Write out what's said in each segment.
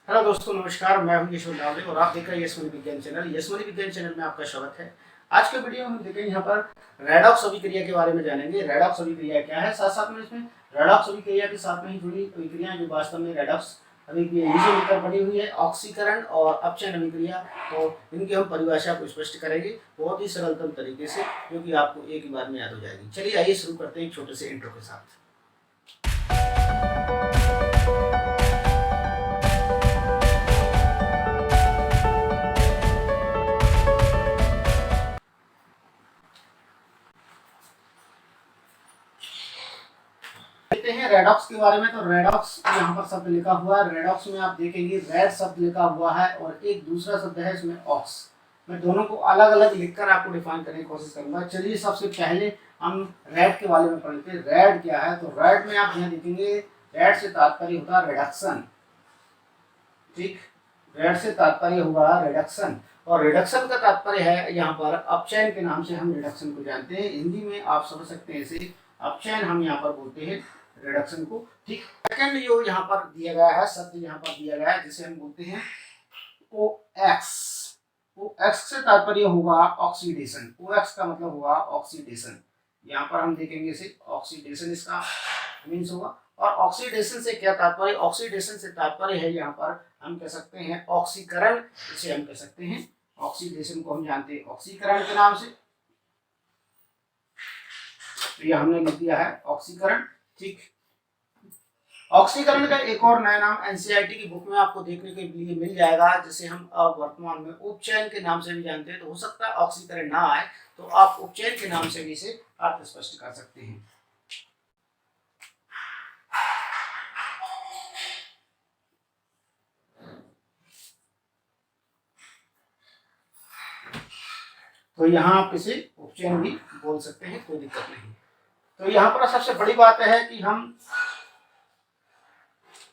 Hello दोस्तों, नमस्कार। मैं हूं यशवंत दावले और आप देख रहे हैं यशमनी विज्ञान चैनल। यशमनी विज्ञान चैनल में आपका स्वागत है। आज के वीडियो में हम देखेंगे यहाँ पर रेडॉक्स अभिक्रिया के बारे में जानेंगे। रेडॉक्स अभिक्रिया क्या है, साथ साथ में इसमें रेडॉक्स अभिक्रिया के साथ में ही जुड़ी अभिक्रिया जो वास्तव में रेडॉक्स अभिक्रिया इसी मिलकर बनी हुई है, ऑक्सीकरण और अपचयन अभिक्रिया। तो इनकी हम परिभाषा को स्पष्ट करेंगे बहुत ही सरलतम तरीके से, जो कि आपको एक ही बार में याद हो जाएगी। चलिए आइए शुरू करते हैं एक छोटे से इंट्रो के साथ। देखते हैं रेडॉक्स के बारे में। तो रेडॉक्स यहाँ पर शब्द लिखा हुआ है। रेडॉक्स में आप देखेंगे रेड शब्द लिखा हुआ है और एक दूसरा शब्द है इसमें ऑक्स। मैं दोनों को अलग अलग लिखकर आपको डिफाइन करने की कोशिश करूंगा। चलिए सबसे पहले हम रेड के बारे में पढ़ते हैं। रेड क्या है, तो रेड में आप यहाँ देखेंगे रेड से तात्पर्य होता है रिडक्शन। ठीक, रेड से तात्पर्य हुआ रिडक्शन और रिडक्शन का तात्पर्य है यहाँ पर अपचयन के नाम से हम रिडक्शन को जानते हैं। हिंदी में आप समझ सकते हैं इसे अपचयन हम यहाँ पर बोलते हैं रिडक्शन को। ठीक, सेकंड जो यहाँ पर दिया गया है, शब्द यहाँ पर दिया गया है जिसे हम बोलते हैं OX। OX से तात्पर्य होगा ऑक्सीडेशन। OX का मतलब हुआ ऑक्सीडेशन। यहाँ पर हम देखेंगे इसे ऑक्सीडेशन इसका मीन्स होगा। और ऑक्सीडेशन से क्या तात्पर्य, ऑक्सीडेशन से तात्पर्य है यहाँ पर हम कह सकते हैं ऑक्सीकरण, इसे हम कह सकते हैं। ऑक्सीडेशन को हम जानते हैं ऑक्सीकरण के नाम से, तो ये हमने लिख दिया है ऑक्सीकरण। ठीक, ऑक्सीकरण का एक और नया नाम एनसीईआरटी की बुक में आपको देखने के लिए मिल जाएगा, जिसे हम वर्तमान में उपचयन के नाम से भी जानते हैं। तो हो सकता है ऑक्सीकरण ना आए तो आप उपचयन के नाम से भी इसे अर्थ स्पष्ट कर सकते हैं। तो यहाँ आप इसे उपचयन भी बोल सकते हैं, कोई दिक्कत नहीं। तो यहाँ पर सबसे बड़ी बात है कि हम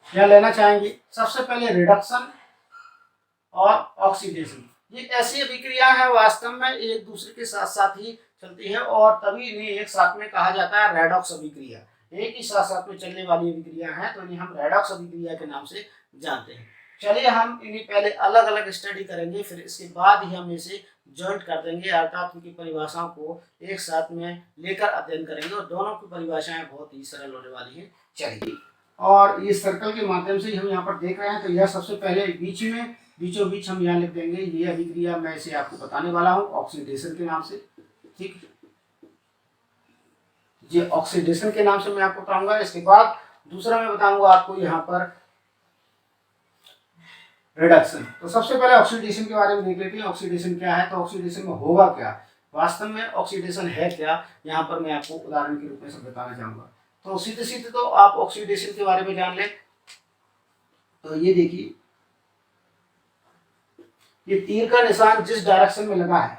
क्या लेना चाहेंगे, सबसे पहले रिडक्शन और ऑक्सीडेशन। ये ऐसी अभिक्रिया है वास्तव में एक दूसरे के साथ साथ ही चलती है और तभी इन्हें एक साथ में कहा जाता है रेडॉक्स अभिक्रिया। एक ही साथ साथ में चलने वाली अभिक्रिया है, तो इन्हें हम रेडॉक्स अभिक्रिया के नाम से जानते हैं। चलिए हम इन्हें पहले अलग अलग स्टडी करेंगे, फिर इसके बाद ही हम इसे ज्वाइंट कर देंगे, अर्थात उनकी परिभाषाओं को एक साथ में लेकर अध्ययन करेंगे और दोनों की परिभाषाएं बहुत ही सरल होने वाली है। चलिए, और इस सर्कल के माध्यम से हम यहाँ पर देख रहे हैं, तो यह सबसे पहले बीचों बीच हम यहाँ लिख देंगे ये अभिक्रिया। मैं इसे आपको बताने वाला हूँ ऑक्सीडेशन के नाम से। ठीक, ये ऑक्सीडेशन के नाम से मैं आपको बताऊंगा। इसके बाद दूसरा मैं बताऊंगा आपको यहाँ पर रिडक्शन। तो सबसे पहले ऑक्सीडेशन के बारे में देख लेते हैं। ऑक्सीडेशन क्या है, तो ऑक्सीडेशन में होगा क्या, वास्तव में ऑक्सीडेशन है क्या, यहाँ पर मैं आपको उदाहरण के रूप में सब बताना चाहूंगा। तो सीधे सीधे तो आप ऑक्सीडेशन के बारे में जान लें। तो ये देखिए, ये तीर का निशान जिस डायरेक्शन में लगा है,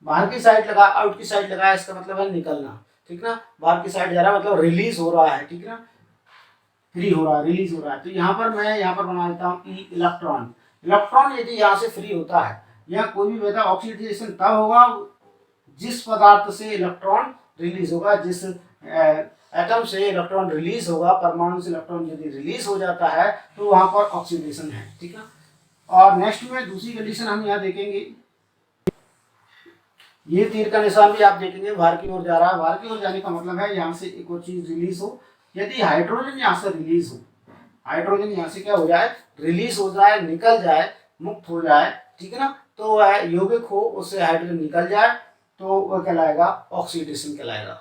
बाहर की साइड लगा, आउट की साइड लगा है, इसका मतलब है निकलना। ठीक ना, बाहर की साइड जा रहा है मतलब रिलीज हो रहा है। ठीक ना, फ्री हो रहा है, रिलीज हो रहा है। तो यहाँ पर मैं यहाँ पर बना देता हूँ ई इलेक्ट्रॉन। इलेक्ट्रॉन यदि यहाँ से फ्री होता है या कोई भी बेटा, ऑक्सीडेशन तब होगा जिस पदार्थ से इलेक्ट्रॉन रिलीज होगा, जिस एटम से इलेक्ट्रॉन रिलीज होगा, परमाणु से इलेक्ट्रॉन यदि रिलीज हो जाता है तो वहां पर ऑक्सीडेशन है। ठीक है, और नेक्स्ट में दूसरी कंडीशन हम यहाँ देखेंगे। ये तीर का निशान भी आप देखेंगे बाहर की ओर जा रहा है। बाहर की ओर जाने का मतलब है यहाँ से एक और चीज रिलीज हो। यदि हाइड्रोजन यहाँ से रिलीज हो, हाइड्रोजन यहाँ से क्या हो जाए, रिलीज हो जाए, निकल जाए, मुक्त हो जाए। ठीक है ना, तो वह यौगिक हो, उससे हाइड्रोजन निकल जाए तो वह कहलाएगा ऑक्सीडेशन कहलाएगा।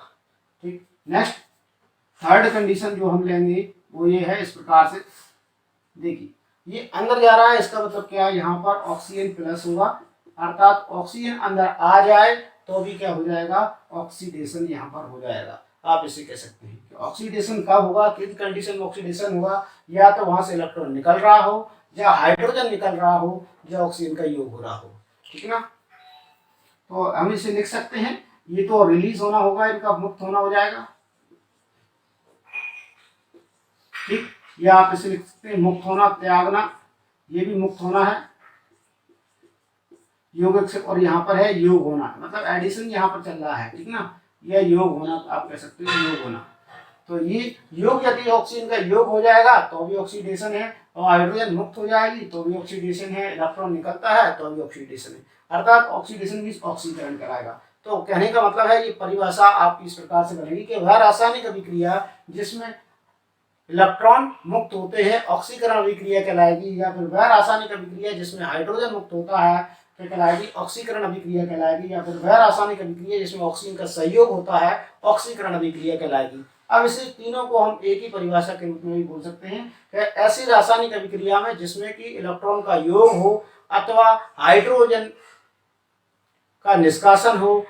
ठीक, नेक्स्ट थर्ड कंडीशन जो हम लेंगे वो ये है, इस प्रकार से देखिए, ये अंदर जा रहा है, इसका मतलब क्या है, यहाँ पर ऑक्सीजन प्लस होगा, अर्थात ऑक्सीजन अंदर आ जाए तो भी क्या हो जाएगा, ऑक्सीडेशन यहाँ पर हो जाएगा। आप इसे कह सकते हैं कि ऑक्सीडेशन कब होगा, किस कंडीशन में ऑक्सीडेशन होगा, या तो वहां से इलेक्ट्रॉन निकल रहा हो, या हाइड्रोजन निकल रहा हो, या ऑक्सीजन का योग हो रहा हो। ठीक है ना, तो हम इसे लिख सकते हैं, ये तो रिलीज होना होगा, इनका मुक्त होना हो जाएगा। ठीक, या आप इसे लिख सकते हैं मुक्त होना, त्यागना, ये भी मुक्त होना है यौगिक से, और यहाँ पर है योग होना, मतलब एडिशन यहाँ पर चल रहा है। ठीक ना, यह योग होना आप कह सकते हैं, योग होना। तो ये योग, यदि ऑक्सीजन का योग हो जाएगा तो भी ऑक्सीडेशन है, और हाइड्रोजन मुक्त हो जाएगी तो भी ऑक्सीडेशन है, इलेक्ट्रॉन निकलता है तो भी ऑक्सीडेशन है, अर्थात ऑक्सीडेशन भी ऑक्सीकरण कराएगा। तो कहने का मतलब है ये परिभाषा आपकी इस प्रकार से बनेगी कि वह रासायनिक अभिक्रिया जिसमें इलेक्ट्रॉन मुक्त होते हैं ऑक्सीकरण अभिक्रिया कहलाएगी, या फिर वह रासायनिक अभिक्रिया जिसमें हाइड्रोजन मुक्त होता है तो कहलाएगी ऑक्सीकरण अभिक्रिया कहलाएगी, या फिर वह रासायनिक अभिक्रिया जिसमें ऑक्सीजन का सहयोग होता है ऑक्सीकरण अभिक्रिया कहलाएगी। अब इसे तीनों को हम एक ही परिभाषा के रूप में भी बोल सकते हैं कि ऐसी रासायनिक अभिक्रिया में जिसमें कि इलेक्ट्रॉन का योग हो अथवा हाइड्रोजन का निष्कासन हो,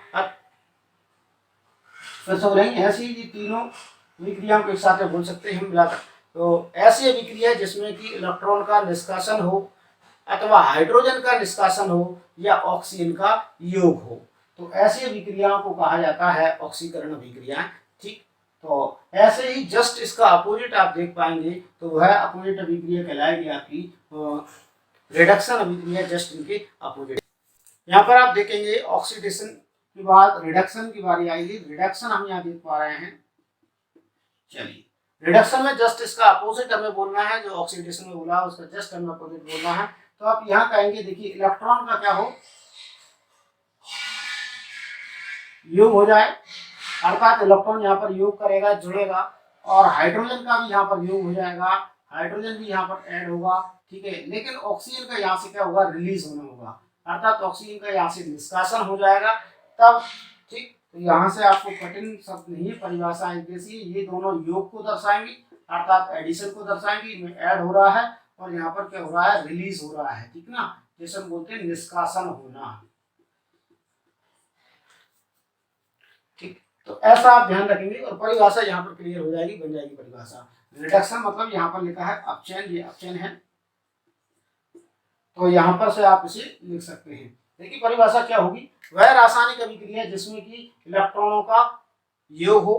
ऐसी ही तीनों अभिक्रियाओं के साथ बोल सकते हैं हम मिलाकर। तो ऐसी अभिक्रिया जिसमें कि इलेक्ट्रॉन का निष्कासन हो अथवा हाइड्रोजन का निष्कासन हो या ऑक्सीजन का योग हो, तो ऐसी अभिक्रियाओं को कहा जाता है ऑक्सीकरण अभिक्रियाएं। ठीक, तो ऐसे ही जस्ट इसका अपोजिट आप देख पाएंगे तो वह अपोजिट अभिक्रिया कहलाएगी आपकी रिडक्शन अभिक्रिया, जस्ट इनके अपोजिट। यहाँ पर आप देखेंगे ऑक्सीडेशन के बाद रिडक्शन की बारी आएगी। रिडक्शन हम यहाँ देख पा रहे हैं, चलिए रिडक्शन में जस्ट इसका अपोजिट हमें बोलना है, जो ऑक्सीडेशन में बोला उसका जस्ट हमें अपोजिट बोलना है। तो आप यहाँ कहेंगे देखिए इलेक्ट्रॉन का क्या हो, योग हो जाए, अर्थात इलेक्ट्रॉन यहाँ पर योग करेगा, जुड़ेगा, और हाइड्रोजन का भी यहाँ पर योग हो जाएगा, हाइड्रोजन भी यहाँ पर ऐड होगा। ठीक है, लेकिन ऑक्सीजन का यहाँ से क्या होगा, रिलीज होना होगा, अर्थात ऑक्सीजन का यहाँ से निष्कासन हो जाएगा तब। ठीक, तो यहाँ से आपको कठिन शब्द नहीं परिभाषा है जैसी, ये दोनों योग को दर्शाएंगी अर्थात एडिशन को दर्शाएंगी, इनमें ऐड हो रहा है और यहाँ पर क्या हो रहा है, रिलीज हो रहा है। ठीक ना, जैसे हम बोलते हैं निष्कासन होना। ठीक, तो ऐसा आप ध्यान रखेंगे और परिभाषा यहाँ पर क्लियर हो जाएगी, बन जाएगी परिभाषा। रिडक्शन मतलब यहाँ पर लिखा है अपचयन, ये अपचयन है, तो यहाँ पर से आप इसे लिख सकते हैं। देखिए परिभाषा क्या होगी, वह रासायनिक अभिक्रिया जिसमें कि इलेक्ट्रॉनों का योग हो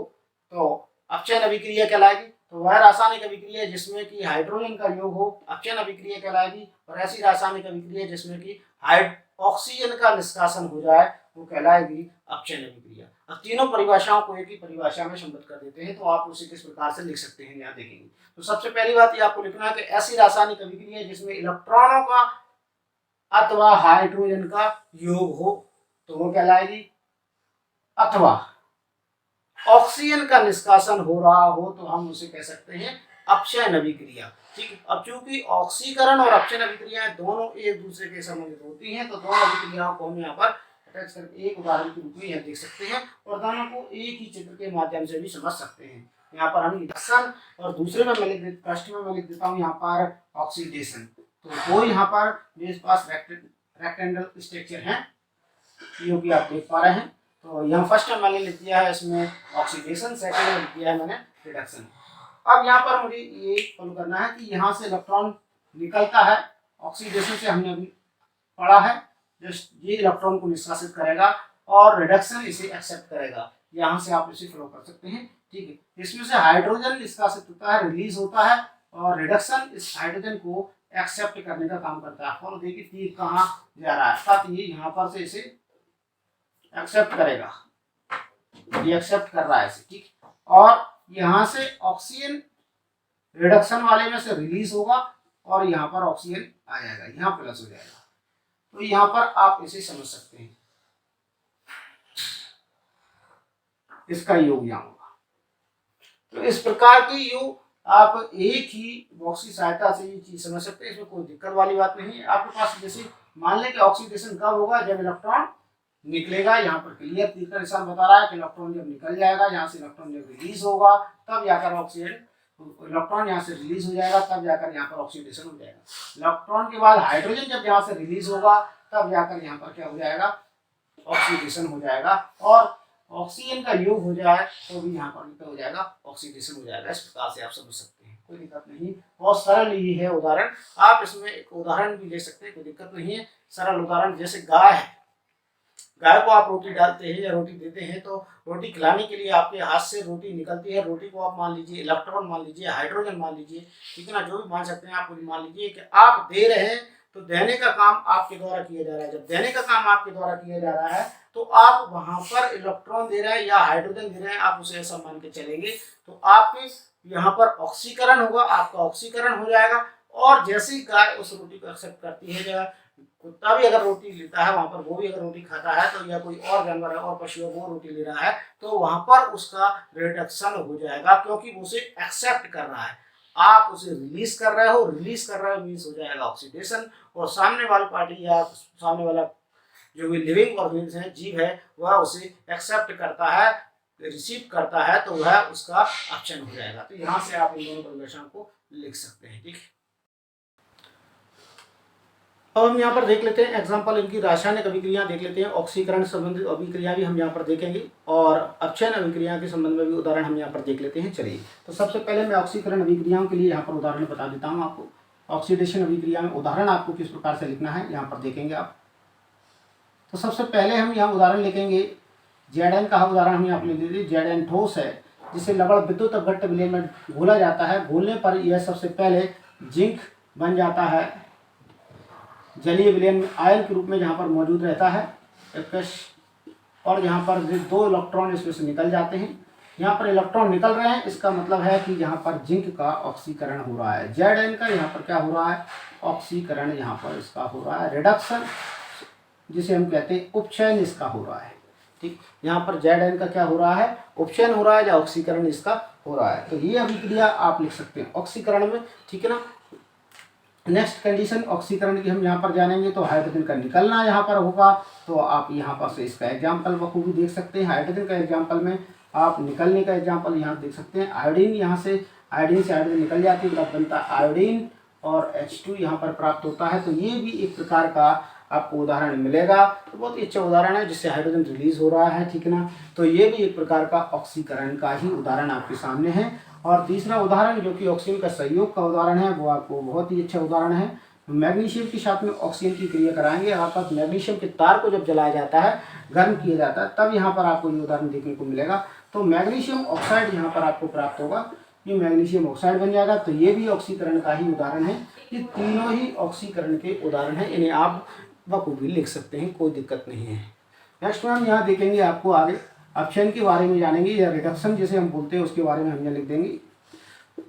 तो अपचयन अभिक्रिया कहलाएगी, तो वह रासायनिक अभिक्रिया जिसमें कि हाइड्रोजन का योग हो अपचयन अभिक्रिया कहलाएगी, और ऐसी रासायनिक अभिक्रिया जिसमें कि ऑक्सीजन का निष्कासन हो जाए वो कहलाएगी अपचयन अभिक्रिया। अब तीनों परिभाषाओं को एक ही परिभाषा में संबद्ध कर देते हैं, तो आप उसे किस प्रकार से लिख सकते हैं यहाँ देखेंगे। तो सबसे पहली बात ये आपको लिखना है कि ऐसी रासायनिक अभिक्रिया जिसमें इलेक्ट्रॉनों का अथवा हाइड्रोजन का योग हो तो वो कहलाएगी, अथवा ऑक्सीजन का निष्कासन हो रहा हो तो हम उसे कह सकते हैं अपचयन अभिक्रिया। ठीक, अब चूंकि ऑक्सीकरण और अपचयन अभिक्रियाएं दोनों एक दूसरे के संबंधित होती हैं तो दोनों अभिक्रियाओं को हम यहाँ पर अटैच करके एक उदाहरण के रूप में यह देख सकते हैं और दोनों को एक ही चित्र के माध्यम से भी समझ सकते हैं। यहाँ पर हम रिडक्शन और दूसरे में मैं लिख देता, फर्स्ट में मैं लिख देता हूँ यहाँ पर ऑक्सीडेशन। तो वो यहाँ पर मेरे पास रेक्टेंगल स्ट्रक्चर है जो कि आप देख पा रहे हैं। तो यहाँ फर्स्ट में मैंने लिख दिया है इसमें ऑक्सीडेशन, सेकंड में लिख दिया है मैंने रिडक्शन। अब यहाँ पर मुझे ये फॉलो करना है कि यहाँ से इलेक्ट्रॉन निकलता है, ऑक्सीडेशन से हमने अभी पढ़ा है, जस्ट ये इलेक्ट्रॉन को निष्कासित करेगा और रिडक्शन इसे एक्सेप्ट करेगा। यहाँ से आप इसे फॉलो कर सकते हैं। ठीक है, इसमें से हाइड्रोजन निष्कासित होता है, रिलीज होता है, और रिडक्शन इस हाइड्रोजन को एक्सेप्ट करने का काम करता है। फॉलो देखिए तीर कहाँ जा रहा है, अर्थात ये यहाँ पर से इसे एक्सेप्ट करेगा, ये एक्सेप्ट कर रहा है इसे। ठीक, और यहाँ से ऑक्सीजन रिडक्शन वाले में से रिलीज होगा और यहाँ पर ऑक्सीजन आ जाएगा, यहाँ प्लस हो जाएगा। तो यहाँ पर आप इसे समझ सकते हैं, इसका योग यहाँ होगा। तो इस प्रकार की योग आप एक ही बॉक्स की सहायता से ये चीज समझ सकते हैं, इसमें कोई दिक्कत वाली बात नहीं है। आपके पास जैसे मान लें कि ऑक्सीडेशन कब होगा, जब इलेक्ट्रॉन निकलेगा। यहाँ पर क्लियर तीर का निशान बता रहा है कि इलेक्ट्रॉन जब निकल जाएगा, यहाँ से इलेक्ट्रॉन जब रिलीज होगा तब जाकर ऑक्सीजन, इलेक्ट्रॉन यहाँ से रिलीज हो जाएगा तब जाकर यहाँ पर ऑक्सीडेशन हो जाएगा। इलेक्ट्रॉन के बाद हाइड्रोजन जब यहाँ से रिलीज होगा तब जाकर यहाँ पर क्या हो जाएगा, ऑक्सीडेशन हो जाएगा, और ऑक्सीजन का योग हो जाए तो भी यहाँ पर क्या हो जाएगा, ऑक्सीडेशन हो जाएगा। इस प्रकार से आप समझ सकते हैं, कोई दिक्कत नहीं। बहुत सरल ये है उदाहरण, आप इसमें एक उदाहरण भी ले सकते हैं, कोई दिक्कत नहीं है। सरल उदाहरण जैसे गाय है, गाय को आप रोटी डालते हैं या रोटी देते हैं तो रोटी खिलाने के लिए आपके हाथ से रोटी निकलती है। रोटी को आप मान लीजिए इलेक्ट्रॉन मान लीजिए, हाइड्रोजन मान लीजिए, ठीक है ना, जो भी मान सकते हैं आप मान लीजिए कि आप दे रहे हैं तो देने का काम आपके द्वारा किया जा रहा है। जब देने का काम आपके द्वारा किया जा रहा है तो आप वहां पर इलेक्ट्रॉन दे रहे हैं या हाइड्रोजन दे रहे हैं, आप उसे ऐसा मान के चलेंगे तो आपके यहाँ पर ऑक्सीकरण होगा, आपका ऑक्सीकरण हो जाएगा और जैसे ही गाय उस रोटी को एक्सेप्ट करती है, या कुत्ता भी अगर रोटी लेता है वहां पर, वो भी अगर रोटी खाता है तो, या कोई और जानवर है और पशु वो रोटी ले रहा है, तो वहां पर उसका रिडक्शन हो जाएगा, क्योंकि वो उसे एक्सेप्ट कर रहा है। आप उसे रिलीज कर रहे हो, रिलीज कर रहे हो मीन्स हो जाएगा ऑक्सीडेशन, और सामने वाली पार्टी या सामने वाला जो भी लिविंग ऑर्गेनिज्म है, जीव है, वह उसे एक्सेप्ट करता है, रिसीव करता है, तो वह उसका अपचन हो जाएगा। तो यहाँ से आप इन दोनों परिभाषाओं को लिख सकते हैं। ठीक है, अब हम यहाँ पर देख लेते हैं एग्जाम्पल, इनकी रासायनिक अभिक्रिया देख लेते हैं। ऑक्सीकरण संबंधित अभिक्रिया भी हम यहाँ पर देखेंगे, और अपचयन अभिक्रिया के संबंध में भी उदाहरण हम यहाँ पर देख लेते हैं। चलिए, तो सबसे पहले मैं ऑक्सीकरण अभिक्रियाओं के लिए यहाँ पर उदाहरण बता देता हूँ आपको। ऑक्सीडेशन अभिक्रिया में उदाहरण आपको किस प्रकार से लिखना है यहाँ पर देखेंगे आप। तो सबसे पहले हम यहाँ उदाहरण लिखेंगे, जेडन का उदाहरण हम यहाँ पर लिख लीजिए। जेडन ठोस है जिसे लवण विद्युत घट्ट विलयन में घोला जाता है। घोलने पर यह सबसे पहले जिंक बन जाता है, जलीय विलयन में आयन के रूप में जहाँ पर मौजूद रहता है, और यहाँ पर 2 इलेक्ट्रॉन इसमें से निकल जाते हैं। यहाँ पर इलेक्ट्रॉन निकल रहे हैं, इसका मतलब है कि यहाँ पर जिंक का ऑक्सीकरण हो रहा है। जेड का यहाँ पर क्या हो रहा है, ऑक्सीकरण यहाँ पर इसका हो रहा है। रिडक्शन जिसे हम कहते हैं उपचयन इसका हो रहा है। ठीक, यहाँ पर जेड का क्या हो रहा है, उपचयन हो रहा है या ऑक्सीकरण इसका हो रहा है। तो ये अभिक्रिया आप लिख सकते हैं ऑक्सीकरण में। ठीक है ना। नेक्स्ट कंडीशन ऑक्सीकरण की हम यहाँ पर जानेंगे, तो हाइड्रोजन का निकलना यहाँ पर होगा। तो आप यहाँ पर से इसका एग्जाम्पल बखूबी देख सकते हैं। हाइड्रोजन का एग्जाम्पल में आप निकलने का एग्जाम्पल यहाँ देख सकते हैं। आयोडीन यहाँ से, आयोडीन से हाइड्रोजन निकल जाती है, तब बनता है आयोडीन, और H2 यहाँ पर प्राप्त होता है। तो ये भी एक प्रकार का आपको उदाहरण मिलेगा। तो बहुत ही अच्छा उदाहरण है जिससे हाइड्रोजन रिलीज हो रहा है। ठीक है ना। तो ये भी एक प्रकार का ऑक्सीकरण का ही उदाहरण आपके सामने है। और तीसरा उदाहरण जो कि ऑक्सीजन का सहयोग का उदाहरण है, वो आपको बहुत ही अच्छा उदाहरण है। मैग्नीशियम के साथ में ऑक्सीजन की क्रिया कराएंगे। अर्थात मैग्नीशियम के तार को जब जलाया जाता है, गर्म किया जाता है, तब यहाँ पर आपको ये उदाहरण देखने को मिलेगा। तो मैग्नीशियम ऑक्साइड यहाँ पर आपको प्राप्त होगा, ये मैग्नीशियम ऑक्साइड बन जाएगा। तो ये भी ऑक्सीकरण का ही उदाहरण है। ये तीनों ही ऑक्सीकरण के उदाहरण हैं, इन्हें आप बखूबी लिख सकते हैं, कोई दिक्कत नहीं है। नेक्स्ट में हम यहाँ देखेंगे, आपको आगे अपचयन के बारे में जानेंगे, या रिडक्शन जिसे हम बोलते हैं उसके बारे में हम यहाँ लिख देंगे।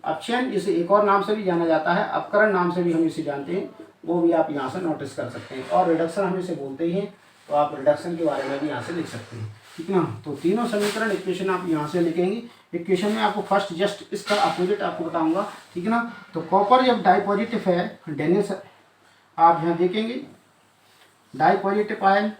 अपचयन जिसे एक और नाम से भी जाना जाता है, अपकरण नाम से भी हम इसे जानते हैं, वो भी आप यहाँ से नोटिस कर सकते हैं। और रिडक्शन हम इसे बोलते ही हैं, तो आप रिडक्शन के बारे में भी यहाँ से लिख सकते हैं। ठीक है ना। तो तीनों समीकरण इक्वेशन आप यहाँ से लिखेंगे। इक्वेशन में आपको फर्स्ट जस्ट इसका अपोजिट आपको बताऊंगा। ठीक है ना। तो कॉपर जब डाई पॉजिटिव है, डेनिस आप यहाँ देखेंगे डाई पॉजिटिव आयन,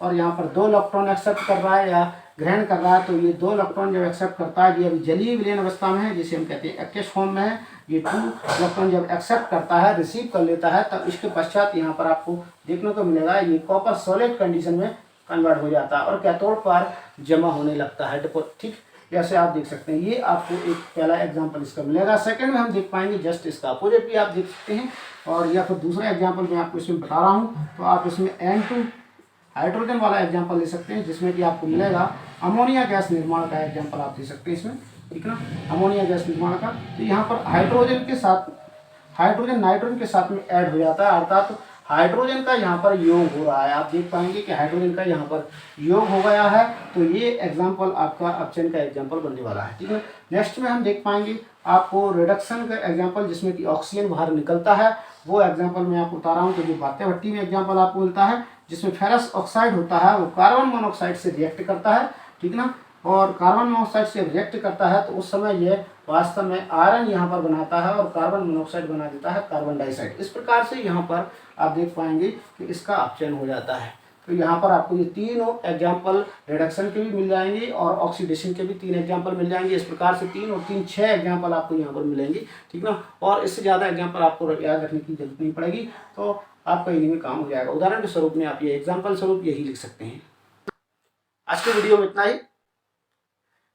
और यहाँ पर 2 इलेक्ट्रॉन एक्सेप्ट कर रहा है या ग्रहण कर रहा है। तो ये 2 इलेक्ट्रॉन जब एक्सेप्ट करता है, ये अभी जलीय विलयन अवस्था में है, जिसे हम कहते हैं एक्वस फॉर्म में है। ये 2 इलेक्ट्रॉन जब एक्सेप्ट करता है, रिसीव कर लेता है, तब इसके पश्चात यहाँ पर आपको देखने को मिलेगा ये कॉपर सॉलिड कंडीशन में कन्वर्ट हो जाता है और कैथोड पर जमा होने लगता है। ठीक, जैसे आप देख सकते हैं, ये आपको एक पहला एग्जाम्पल इसका मिलेगा। सेकंड में हम देख पाएंगे जस्ट इसका अपोजिट भी आप देख सकते हैं। और या फिर दूसरा एग्जाम्पल मैं आपको इसमें बता रहा हूँ, तो आप इसमें N2 हाइड्रोजन वाला एग्जाम्पल ले सकते हैं, जिसमें कि आपको मिलेगा अमोनिया गैस निर्माण का एग्जाम्पल आप दे सकते हैं इसमें। ठीक है ना, अमोनिया गैस निर्माण का। तो यहाँ पर हाइड्रोजन के साथ हाइड्रोजन नाइट्रोजन के साथ में ऐड हो जाता है, अर्थात हाइड्रोजन का यहाँ पर योग हो रहा है। आप देख पाएंगे कि हाइड्रोजन का यहाँ पर योग हो गया है। तो ये एग्जाम्पल आपका अपचयन का एग्जाम्पल बनने वाला है। ठीक है। नेक्स्ट में हम देख पाएंगे आपको रिडक्शन का एग्जाम्पल, जिसमें कि ऑक्सीजन बाहर निकलता है, वो एग्जाम्पल मैं आपको बता रहा हूँ। तो जो बातें भट्टी में एग्जाम्पल आपको मिलता है, जिसमें फेरस ऑक्साइड होता है, वो कार्बन मोनोऑक्साइड से रिएक्ट करता है। ठीक ना। और कार्बन मोनोऑक्साइड से रिएक्ट करता है, तो उस समय ये वास्तव में आयरन यहाँ पर बनाता है और कार्बन मोनोऑक्साइड बना देता है कार्बन डाइऑक्साइड। इस प्रकार से यहाँ पर आप देख पाएंगे कि इसका अपचयन हो जाता है। तो यहाँ पर आपको ये तीनों एग्जाम्पल रिडक्शन के भी मिल जाएंगे और ऑक्सीडेशन के भी 3 एग्जाम्पल मिल जाएंगे। इस प्रकार से 3 और 3 6 एग्जाम्पल आपको यहाँ पर मिलेंगे। ठीक ना। और इससे ज़्यादा एग्जाम्पल आपको याद रखने की जरूरत नहीं पड़ेगी, तो आपका इन्हीं में काम हो जाएगा। उदाहरण के स्वरूप में आप ये एग्जाम्पल स्वरूप यही लिख सकते हैं। आज के वीडियो में इतना ही।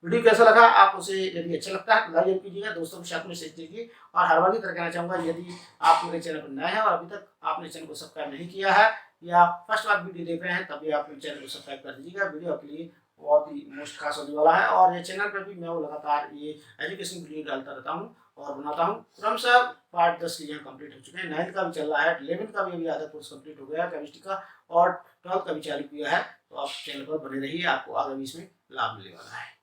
वीडियो कैसा लगा आप उसे, यदि अच्छा लगता है तो लाइक जरूर कीजिएगा, दोस्तों के साथ में शेयर कीजिए। और हर बार की तरह कहना चाहूँगा, यदि आप मेरे चैनल पर नए हैं और अभी तक आपने चैनल को सब्सक्राइब नहीं किया है या फर्स्ट बार वीडियो देख रहे हैं, तभी आप मेरे चैनल को सब्सक्राइब कर दीजिएगा। वीडियो आपके लिए बहुत ही मोस्ट खास होने वाला है। और ये चैनल पर भी मैं वो लगातार ये एजुकेशन वीडियो डालता रहता हूँ और बनाता हूँ। क्रमशः पार्ट 10 के यहाँ कंप्लीट हो चुके हैं, 9th का भी चल रहा है, 11th का भी अभी आधा कोर्स कंप्लीट हो गया है केमिस्ट्री का, और 12th का भी चालू किया है। तो आप चैनल पर बने रहिए, आपको आगे भी इसमें लाभ मिलने वाला है।